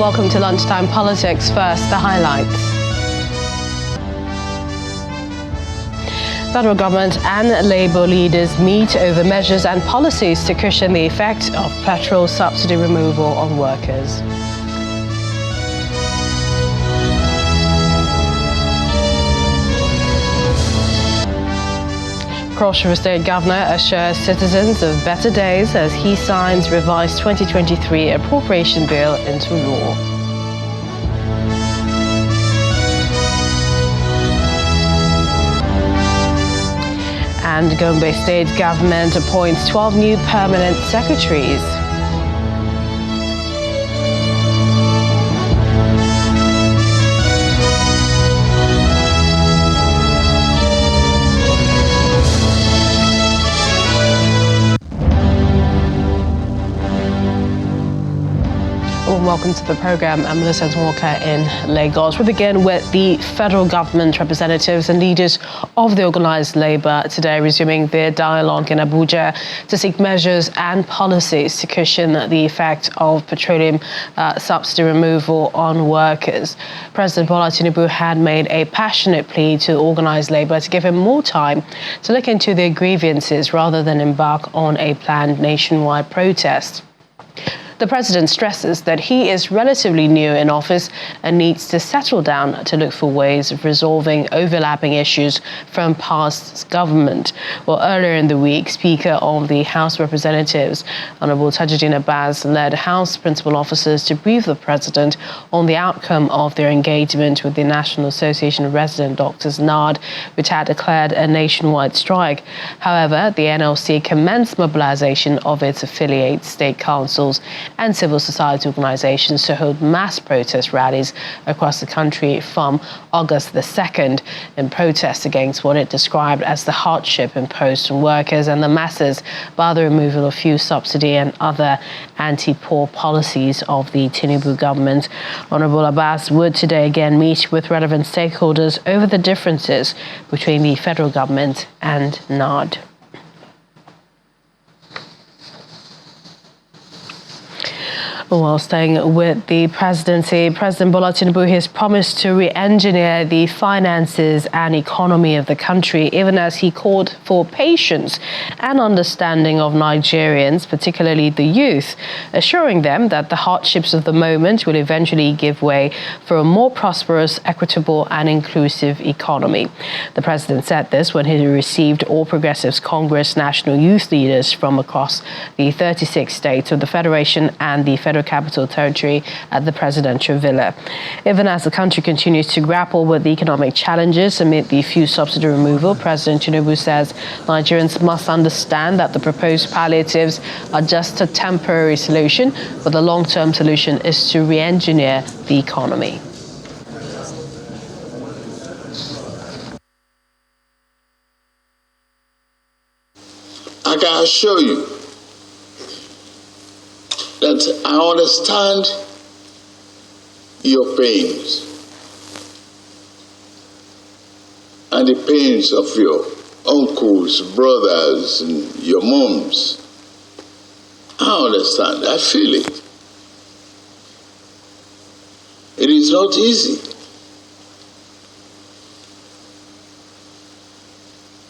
Welcome to Lunchtime Politics. First, the highlights. Federal government and Labour leaders meet over measures and policies to cushion the effect of petrol subsidy removal on workers. Cross River State Governor assures citizens of better days as he signs revised 2023 appropriation bill into law. And Gombe State Government appoints 12 new permanent secretaries. Welcome to the program. I'm Melissa Walker in Lagos. We begin with the federal government representatives and leaders of the organised labour today resuming their dialogue in Abuja to seek measures and policies to cushion the effect of petroleum subsidy removal on workers. President Bola Tinubu had made a passionate plea to organised labour to give him more time to look into their grievances rather than embark on a planned nationwide protest. The president stresses that he is relatively new in office and needs to settle down to look for ways of resolving overlapping issues from past government. Well, earlier in the week, Speaker of the House of Representatives, Honorable Tajuddin Abbas, led House principal officers to brief the president on the outcome of their engagement with the National Association of Resident Doctors, NARD, which had declared a nationwide strike. However, the NLC commenced mobilization of its affiliates, state councils, and civil society organizations to hold mass protest rallies across the country from August the 2nd in protest against what it described as the hardship imposed on workers and the masses by the removal of fuel subsidy and other anti-poor policies of the Tinubu government. Honorable Abbas would today again meet with relevant stakeholders over the differences between the federal government and NARD. While staying with the presidency, President Bola Tinubu has promised to re-engineer the finances and economy of the country, even as he called for patience and understanding of Nigerians, particularly the youth, assuring them that the hardships of the moment will eventually give way for a more prosperous, equitable and inclusive economy. The president said this when he received All Progressives Congress national youth leaders from across the 36 states of the Federation and the Federal Capital Territory at the presidential villa. Even as the country continues to grapple with the economic challenges amid the fuel subsidy removal, President Tinubu says Nigerians must understand that the proposed palliatives are just a temporary solution, but the long-term solution is to re-engineer the economy. I can assure you that I understand your pains and the pains of your uncles, brothers, and your moms. I understand. I feel it. It is not easy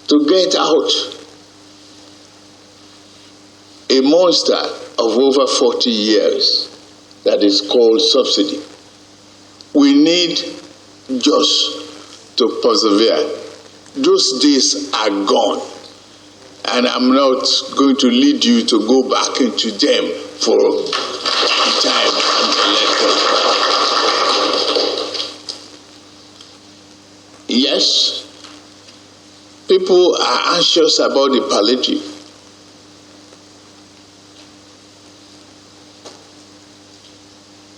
to get out a monster of over 40 years that is called subsidy. We need just to persevere. Those days are gone, and I'm not going to lead you to go back into them for time and length. Yes, people are anxious about the palliative.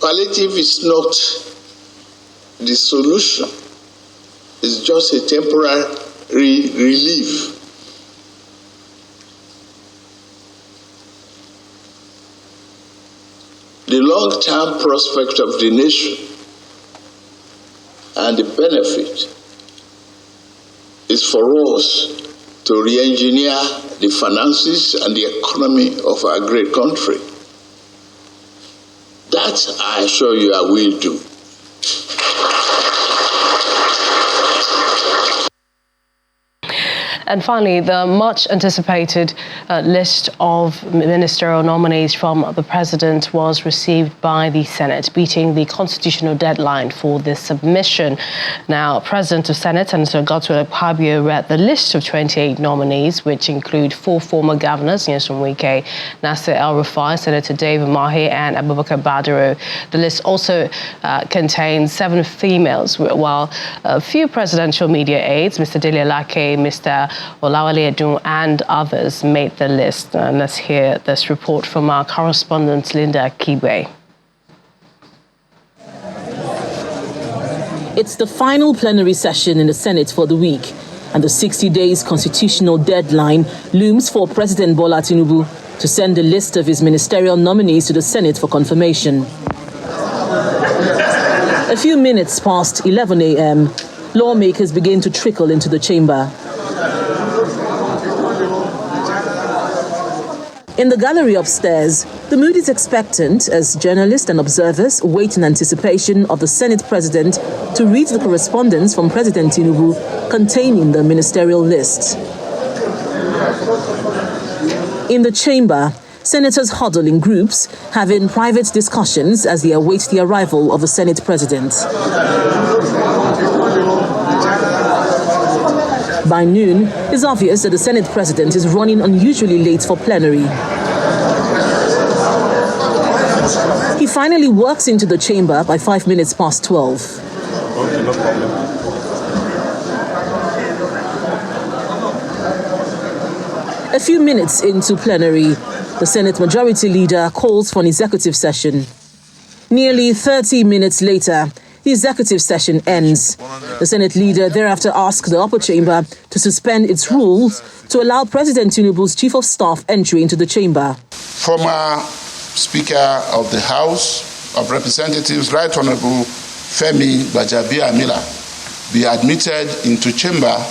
Palliative is not the solution. It's just a temporary relief. The long-term prospect of the nation and the benefit is for us to re-engineer the finances and the economy of our great country. That, I assure you, I will do. And finally, the much-anticipated list of ministerial nominees from the president was received by the Senate, beating the constitutional deadline for this submission. Now, President of Senate, Senator Godswill Akpabio, read the list of 28 nominees, which include 4 former governors, Nyesom Wike, Nasir El-Rufai, Senator David Mahi, and Abubakar Badaro. The list also contains 7 females, while a few presidential media aides, Mr. Dele Alake, Mr. Olawale Edun, and others made the list. And let's hear this report from our correspondent, Linda Kibwe. It's the final plenary session in the Senate for the week, and the 60 days constitutional deadline looms for President Bola Tinubu to send a list of his ministerial nominees to the Senate for confirmation. A few minutes past 11 a.m., lawmakers begin to trickle into the chamber. In the gallery upstairs, the mood is expectant as journalists and observers wait in anticipation of the Senate President to read the correspondence from President Tinubu containing the ministerial list. In the chamber, senators huddle in groups, having private discussions as they await the arrival of the Senate President. By noon, it's obvious that the Senate President is running unusually late for plenary. He finally walks into the chamber by 5 minutes past 12. Okay, no problem. A few minutes into plenary, the Senate Majority Leader calls for an executive session. Nearly 30 minutes later, the executive session ends. The Senate leader thereafter asks the upper chamber to suspend its rules to allow President Tinubu's chief of staff entry into the chamber. Former Speaker of the House of Representatives, Right Honorable Femi Gbajabiamila, be admitted into chamber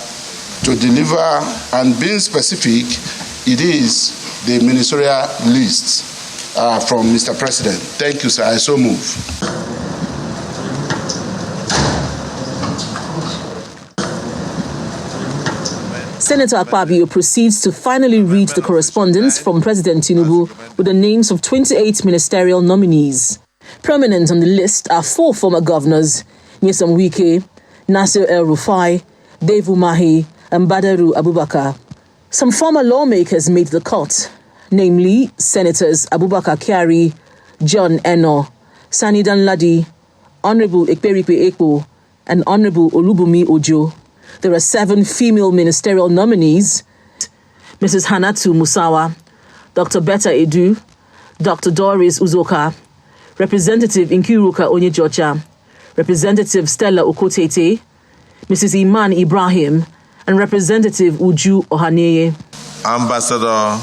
to deliver, and being specific, it is the ministerial list from Mr. President. Thank you, sir. I so move. Senator Akpabio proceeds to finally read the correspondence from President Tinubu with the names of 28 ministerial nominees. Prominent on the list are 4 former governors, Nyesom Wike, Nasir El-Rufai, David Mahi, and Badaru Abubakar. Some former lawmakers made the cut, namely Senators Abubakar Kyari, John Eno, Sani Danladi, Honorable Ekperipe Ekpo, and Honorable Olubumi Ojo. There are 7 female ministerial nominees: Mrs. Hanatu Musawa, Dr. Betta Edu, Dr. Doris Uzoka, Representative Nkiruka Onyejocha, Representative Stella Okotete, Mrs. Iman Ibrahim, and Representative Uju Ohaneye. Ambassador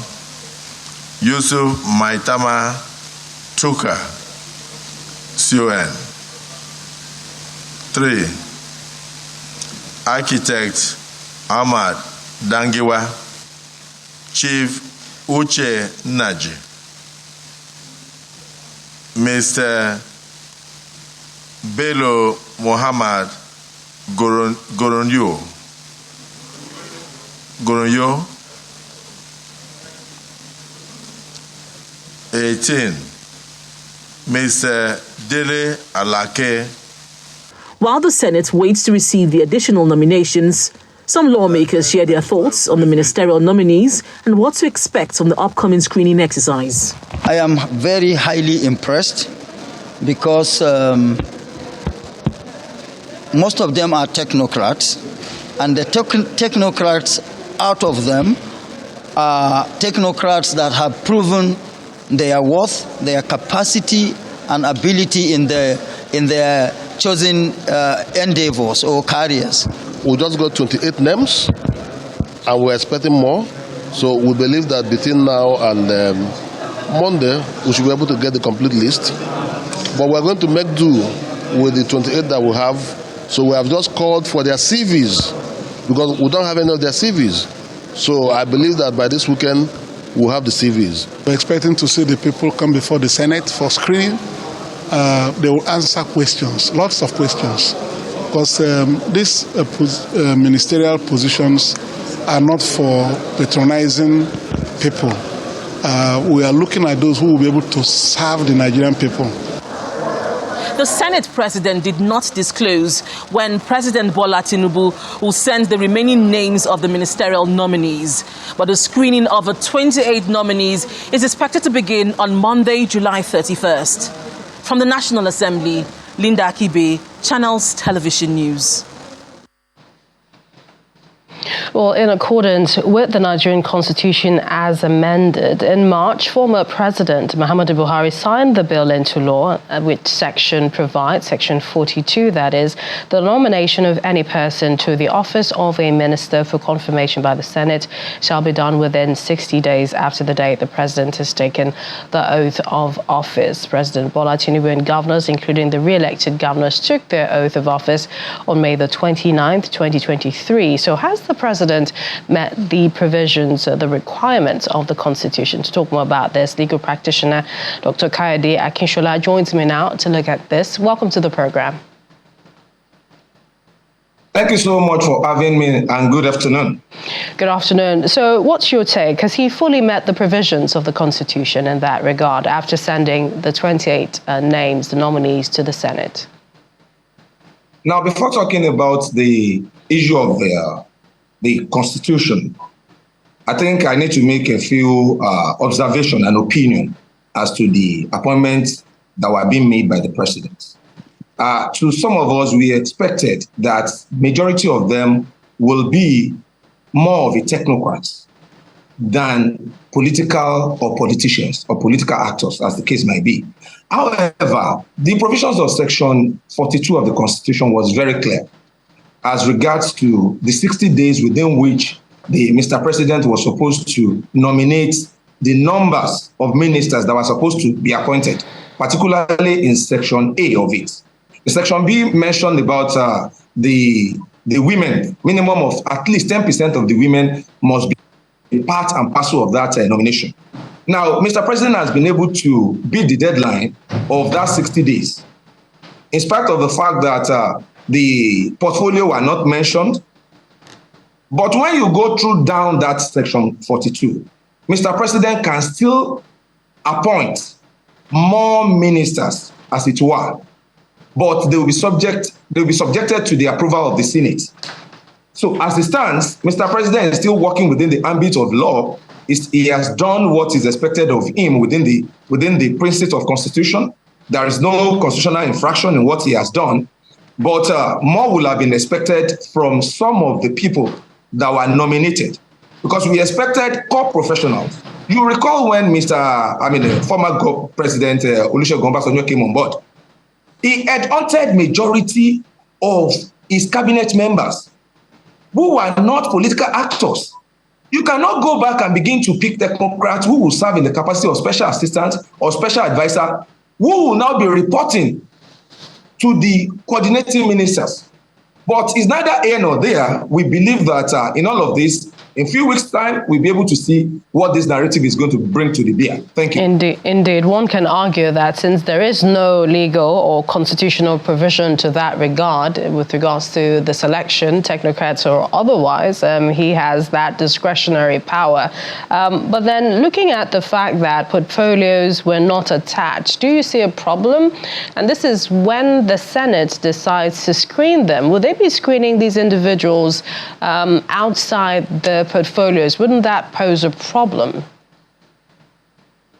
Yusuf Maitama Tuka, CON. 3. Architect Ahmad Dangiwa, Chief Uche Naji, Mr. Bello Muhammad Goronyo, 18. Mr. Dele Alake. While the Senate waits to receive the additional nominations, some lawmakers share their thoughts on the ministerial nominees and what to expect from the upcoming screening exercise. I am very highly impressed because most of them are technocrats, and the technocrats out of them are technocrats that have proven their worth, their capacity and ability in their chosen endeavors or careers. We just got 28 names, and we're expecting more. So we believe that between now and Monday, we should be able to get the complete list. But we're going to make do with the 28 that we have. So we have just called for their CVs, because we don't have any of their CVs. So I believe that by this weekend, we'll have the CVs. We're expecting to see the people come before the Senate for screening, they will answer questions, lots of questions, because these ministerial positions are not for patronizing people. We are looking at those who will be able to serve the Nigerian people. The Senate president did not disclose when President Bola Tinubu will send the remaining names of the ministerial nominees. But the screening of the 28 nominees is expected to begin on Monday, July 31st. From the National Assembly, Linda Akibe, Channels Television News. Well, in accordance with the Nigerian Constitution as amended, in March, former President Muhammadu Buhari signed the bill into law, which section provides, Section 42, that is, the nomination of any person to the office of a minister for confirmation by the Senate shall be done within 60 days after the date the President has taken the oath of office. President Bola Tinubu and governors, including the re-elected governors, took their oath of office on May the 29th, 2023. So has the President met the provisions, the requirements of the Constitution? To talk more about this, legal practitioner Dr. Kayode Akinshola joins me now to look at this. Welcome to the program. Thank you so much for having me, and good afternoon. Good afternoon. So what's your take? Has he fully met the provisions of the Constitution in that regard after sending the 28 names, the nominees, to the Senate? Now, before talking about the issue of the Constitution, I think I need to make a few observations and opinion as to the appointments that were being made by the President. To some of us, we expected that majority of them will be more of a technocrats than political or politicians or political actors, as the case might be. However, the provisions of Section 42 of the Constitution was very clear as regards to the 60 days within which the Mr. President was supposed to nominate the numbers of ministers that were supposed to be appointed, particularly in Section A of it. The Section B mentioned about the women, minimum of at least 10% of the women must be part and parcel of that nomination. Now, Mr. President has been able to beat the deadline of that 60 days, in spite of the fact that the portfolio were not mentioned. But when you go through down that Section 42, Mr. President can still appoint more ministers, as it were, but they will be subjected to the approval of the Senate. So as it stands, Mr. President is still working within the ambit of law. He has done what is expected of him within the principles of Constitution. There is no constitutional infraction in what he has done, but more will have been expected from some of the people that were nominated, because we expected core professionals. You recall when former President Olusegun Obasanjo came on board, he had hunted majority of his cabinet members who were not political actors. You cannot go back and begin to pick technocrats who will serve in the capacity of special assistant or special advisor, who will now be reporting to the coordinating ministers. But it's neither here nor there. We believe that in all of this, in a few weeks' time, we'll be able to see what this narrative is going to bring to the bear. Thank you. Indeed. One can argue that since there is no legal or constitutional provision to that regard, with regards to the selection, technocrats or otherwise, he has that discretionary power. But then looking at the fact that portfolios were not attached, do you see a problem? And this is when the Senate decides to screen them. Will they be screening these individuals outside the portfolios? Wouldn't that pose a problem?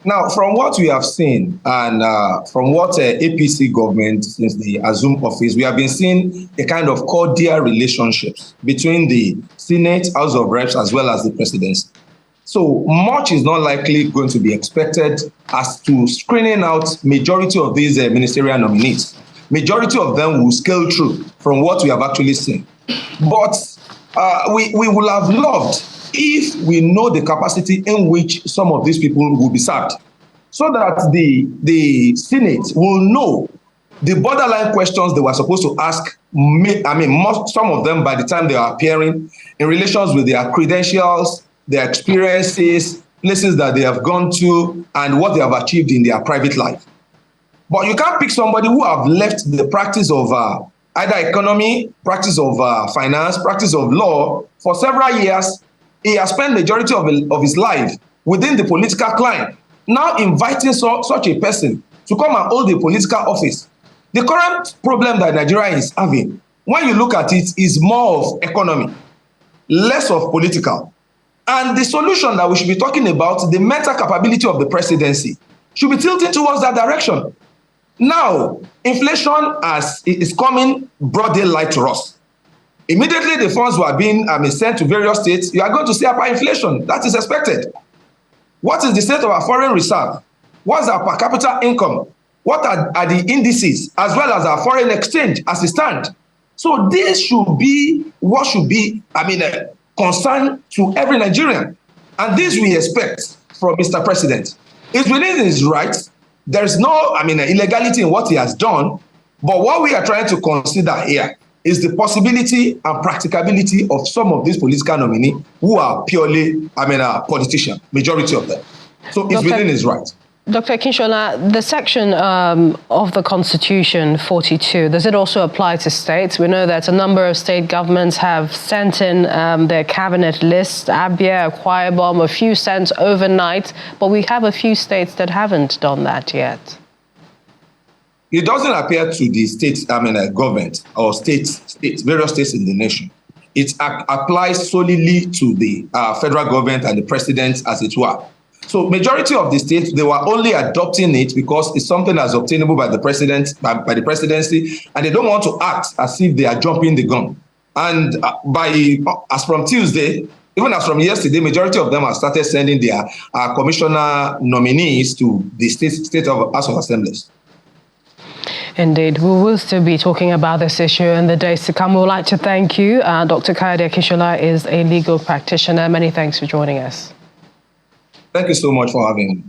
Now, from what we have seen and from what APC government, since they assumed office, we have been seeing a kind of cordial relationships between the Senate, House of Reps, as well as the presidency. So much is not likely going to be expected as to screening out majority of these ministerial nominees. Majority of them will scale through from what we have actually seen. But we will have loved if we know the capacity in which some of these people will be served, so that the Senate will know the borderline questions they were supposed to ask. Some of them by the time they are appearing in relations with their credentials, their experiences, places that they have gone to, and what they have achieved in their private life. But you can't pick somebody who have left the practice of either economy, practice of finance, practice of law for several years. He has spent the majority of his life within the political climb. Now inviting such a person to come and hold a political office. The current problem that Nigeria is having, when you look at it, is more of economy, less of political. And the solution that we should be talking about, the mental capability of the presidency, should be tilting towards that direction. Now, inflation is coming broad daylight to us. Immediately the funds were being sent to various states, you are going to see hyperinflation. That is expected. What is the state of our foreign reserve? What's our per capita income? What are the indices, as well as our foreign exchange as it stands? So this should be what should be, a concern to every Nigerian. And this we expect from Mr. President. It's within his rights. There is no, illegality in what he has done. But what we are trying to consider here is the possibility and practicability of some of these political nominees who are purely, politicians, majority of them. So it's within his rights. Dr. Akinshola, the section of the Constitution 42, does it also apply to states? We know that a number of state governments have sent in their cabinet list, Abia, Akwa Ibom, a few sent overnight, but we have a few states that haven't done that yet. It doesn't appear to the state, government or states, various states in the nation. It applies solely to the federal government and the president, as it were. So majority of the states, they were only adopting it because it's something that's obtainable by the president, by the presidency, and they don't want to act as if they are jumping the gun. And as from Tuesday, even as from yesterday, majority of them have started sending their commissioner nominees to the state of House of Assemblies. Indeed, we will still be talking about this issue in the days to come. We would like to thank you. Dr. Kayode Akinshola is a legal practitioner. Many thanks for joining us. Thank you so much for having me.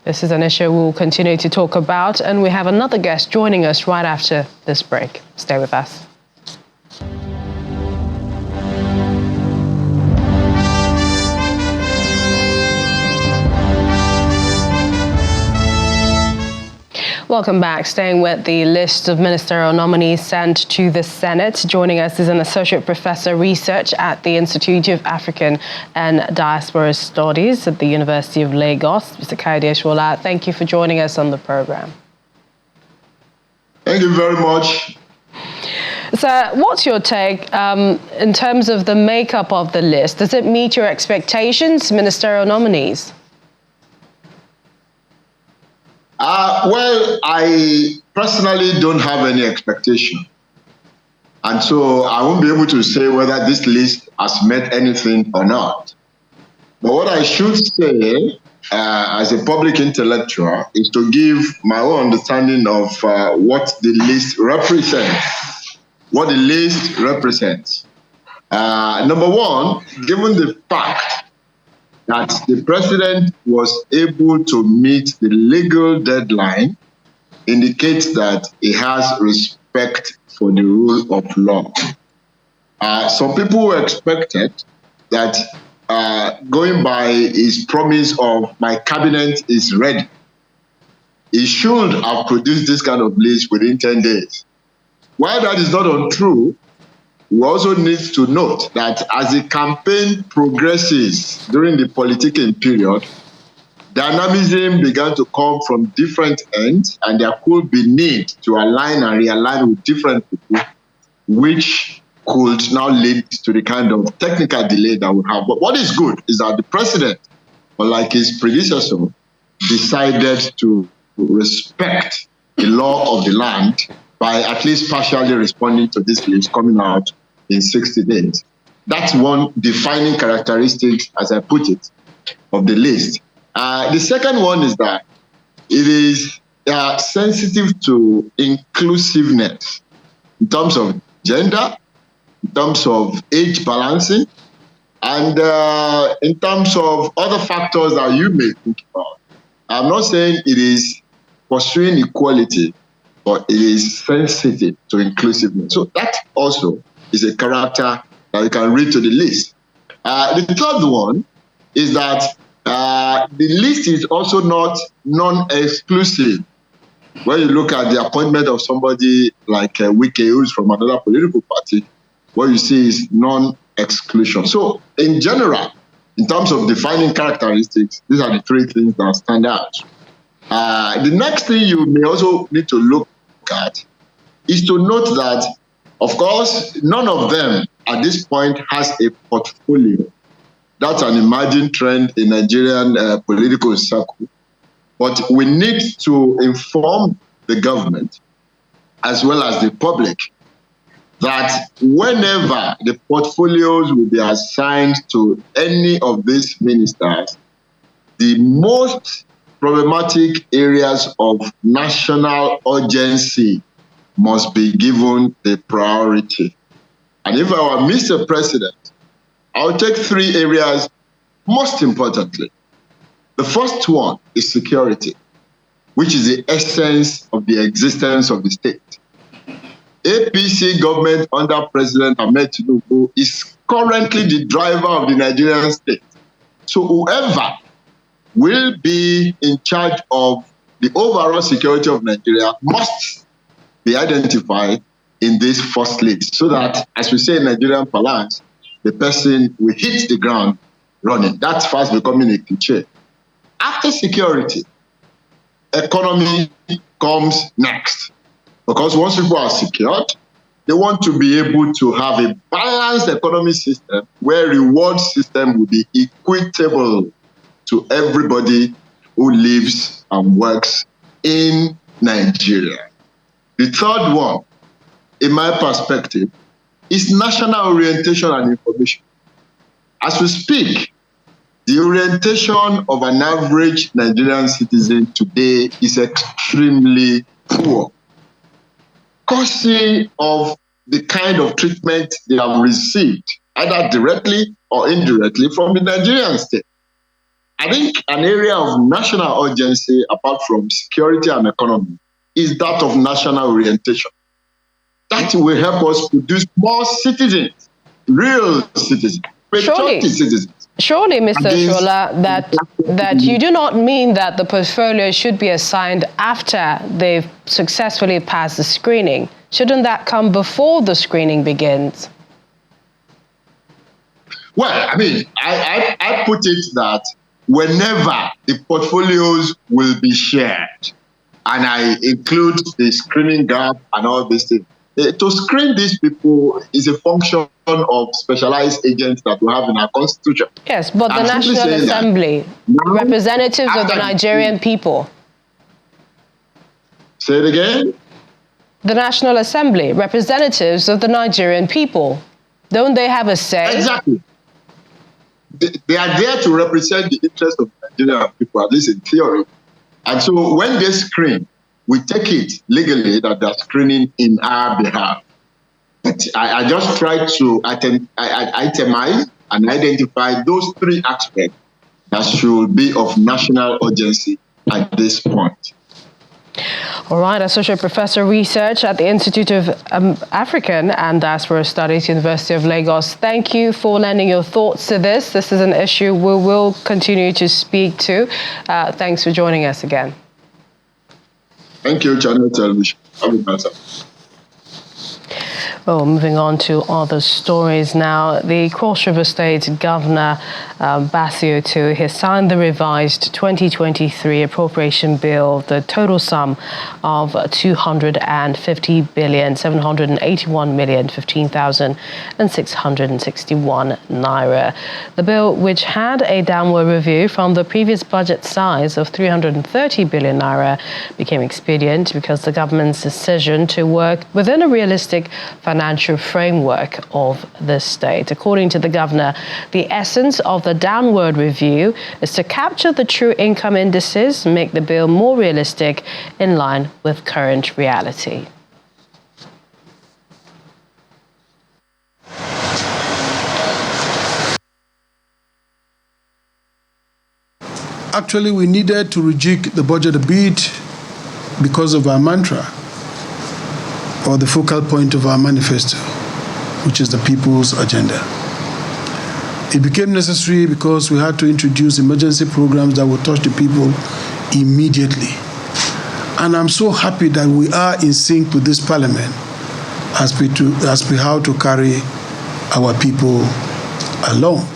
This is an issue we'll continue to talk about, and we have another guest joining us right after this break. Stay with us. Welcome back. Staying with the list of ministerial nominees sent to the Senate. Joining us is an Associate Professor Research at the Institute of African and Diaspora Studies at the University of Lagos, Mr. Kayode Akinshola. Thank you for joining us on the program. Thank you very much. So what's your take in terms of the makeup of the list? Does it meet your expectations, ministerial nominees? Well, I personally don't have any expectation. And so I won't be able to say whether this list has met anything or not. But what I should say as a public intellectual is to give my own understanding of what the list represents. What the list represents. Number one, given the fact that the president was able to meet the legal deadline, indicates that he has respect for the rule of law. Some people expected that going by his promise of my cabinet is ready, he should have produced this kind of list within 10 days. While that is not untrue, we also need to note that as the campaign progresses during the politicking period, dynamism began to come from different ends, and there could be need to align and realign with different people, which could now lead to the kind of technical delay that we have. But what is good is that the president, unlike his predecessor, decided to respect the law of the land by at least partially responding to this list coming out in 60 days. That's one defining characteristic, as I put it, of the list. The second one is that it is sensitive to inclusiveness in terms of gender, in terms of age balancing, and in terms of other factors that you may think about. I'm not saying it is pursuing equality, but it is sensitive to inclusiveness. So that also is a character that you can read to the list. The third one is that The list is also not non-exclusive. When you look at the appointment of somebody like Wike, who's from another political party, what you see is non-exclusion. So in general, in terms of defining characteristics, these are the three things that stand out. The next thing you may also need to look at is to note that, of course, none of them at this point has a portfolio. That's an emerging trend in Nigerian political circle. But we need to inform the government as well as the public that whenever the portfolios will be assigned to any of these ministers, the most problematic areas of national urgency must be given the priority. And if I were Mr. President, I'll take three areas most importantly. The first one is security, which is the essence of the existence of the state. APC government under President Ahmed Tinubu is currently the driver of the Nigerian state. So whoever will be in charge of the overall security of Nigeria must be identified in this first list, so that, as we say in Nigerian parlance, the person will hit the ground running. That's fast becoming a cliché. After security, economy comes next. Because once people are secured, they want to be able to have a balanced economic system where reward system will be equitable to everybody who lives and works in Nigeria. The third one, in my perspective, is national orientation and information. As we speak, the orientation of an average Nigerian citizen today is extremely poor, courtesy of the kind of treatment they have received, either directly or indirectly, from the Nigerian state. I think an area of national urgency, apart from security and economy, is that of national orientation. That will help us produce more citizens, real citizens, patriotic citizens. Surely, Mr. Shola, that you do not mean that the portfolio should be assigned after they've successfully passed the screening. Shouldn't that come before the screening begins? Well, I mean, I put it that whenever the portfolios will be shared, and I include the screening gap and all these things, to screen these people is a function of specialized agents that we have in our constitution. Yes, but the National Assembly, representatives of the Nigerian people. Say it again? The National Assembly, representatives of the Nigerian people. Don't they have a say? Exactly. They are there to represent the interests of the Nigerian people, at least in theory. And so when they screen, we take it legally that they're screening in our behalf. But I just try to itemize and identify those three aspects that should be of national urgency at this point. All right, Associate Professor Research at the Institute of African and Diaspora Studies, University of Lagos. Thank you for lending your thoughts to this. This is an issue we will continue to speak to. Thanks for joining us again. Thank you, Channel Television. Have a better. Well, moving on to other stories now. The Cross River State Governor, Basio II, has signed the revised 2023 appropriation bill, the total sum of 250,781,015,661 naira. The bill, which had a downward review from the previous budget size of 330 billion naira, became expedient because the government's decision to work within a realistic financial framework of the state. According to the governor, the essence of the downward review is to capture the true income indices, make the bill more realistic in line with current reality. Actually, we needed to rejig the budget a bit because of our mantra, or the focal point of our manifesto, which is the people's agenda. It became necessary because we had to introduce emergency programs that would touch the people immediately. And I'm so happy that we are in sync with this parliament as we how to carry our people along.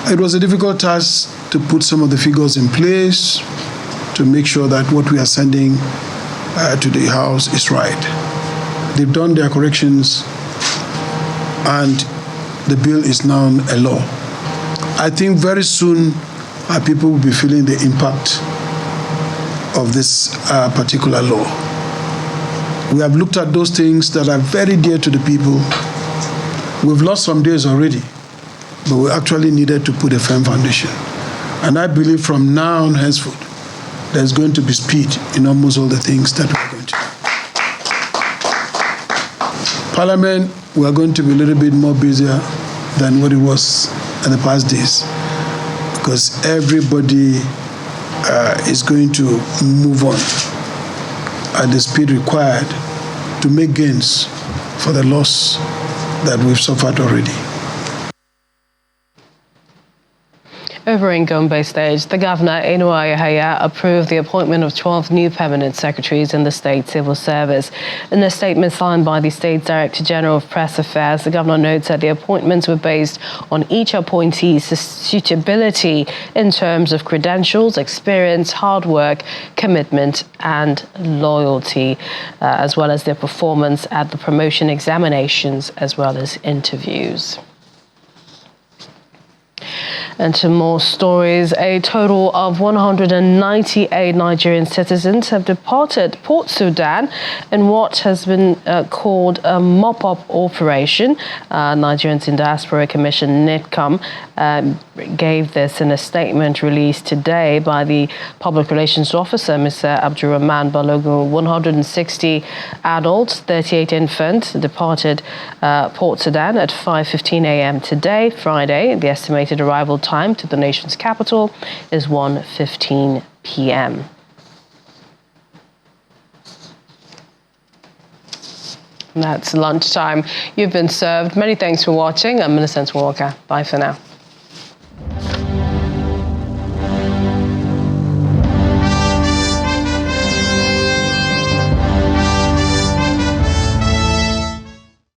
It was a difficult task to put some of the figures in place to make sure that what we are sending to the House is right. They've done their corrections and the bill is now a law. I think very soon people will be feeling the impact of this particular law. We have looked at those things that are very dear to the people. We've lost some days already, but we actually needed to put a firm foundation. And I believe from now on henceforth, there's going to be speed in almost all the things that we're going to do. Parliament, we are going to be a little bit more busier than what it was in the past days, because everybody is going to move on at the speed required to make gains for the loss that we've suffered already. Over in Gombe State, the governor, Inua Yahaya, approved the appointment of 12 new permanent secretaries in the state civil service. In a statement signed by the State Director General of Press Affairs, the governor notes that the appointments were based on each appointee's suitability in terms of credentials, experience, hard work, commitment, and loyalty, as well as their performance at the promotion examinations, as well as interviews. And to more stories, a total of 198 Nigerian citizens have departed Port Sudan in what has been called a mop-up operation. Nigerians in Diaspora Commission, NIDCOM, gave this in a statement released today by the Public Relations Officer, Mr. Abdurrahman Balogun. 160 adults, 38 infants, departed Port Sudan at 5:15 a.m. today, Friday. The estimated arrival time to the nation's capital is 1:15 p.m. That's lunchtime. You've been served. Many thanks for watching. I'm Millicent Walker. Bye for now.